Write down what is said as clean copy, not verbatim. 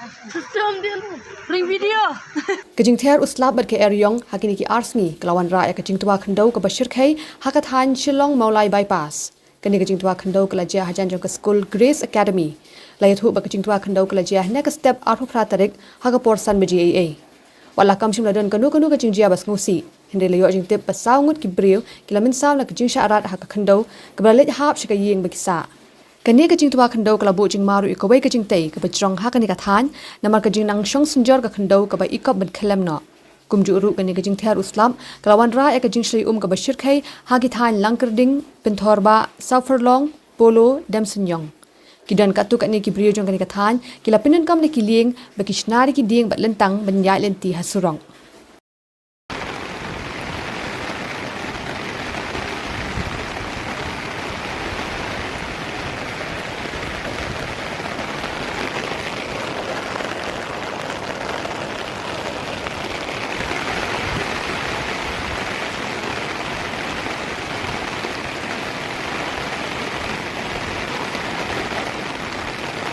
System dia lu. Ring video. Kajing ther uslab bat ke eryong hakini ki arsngi kelawan ra ya kajing tua Khyndew ke bashir khai hakathan Shillong Maulai bypass. Kani kajing tua Khyndew ke lajia hajan jong ke school Grace Academy. Layat hu ba kajing tua Khyndew ke lajia next step arhu pratarik haga porsan beji AA. Wala kam shim ladon kanu kajing jia bas ngusi. Hinde layo jing tip pasaw ngut ki briu kilamin saw na kajing syarat haka Khyndew ke balit hap shika ying bakisa. Kani kajing tua Khyndew ke labu jing maru ikawai kajing tei ke bajrong hakani kathan namar kajing nang shong sunjor ke Khyndew ke ba ikop bad khelem no. Kumju uru kani kajing ther uslam kelawan ra ya kajing shlai ke bashir khai hagi than langkerding pinthorba Long polo demsenyong. Kidan katu kani ki briu jong kani kathan kila pinan kam ni kiling bakishnari ki ding bat lentang banyai lenti hasurong.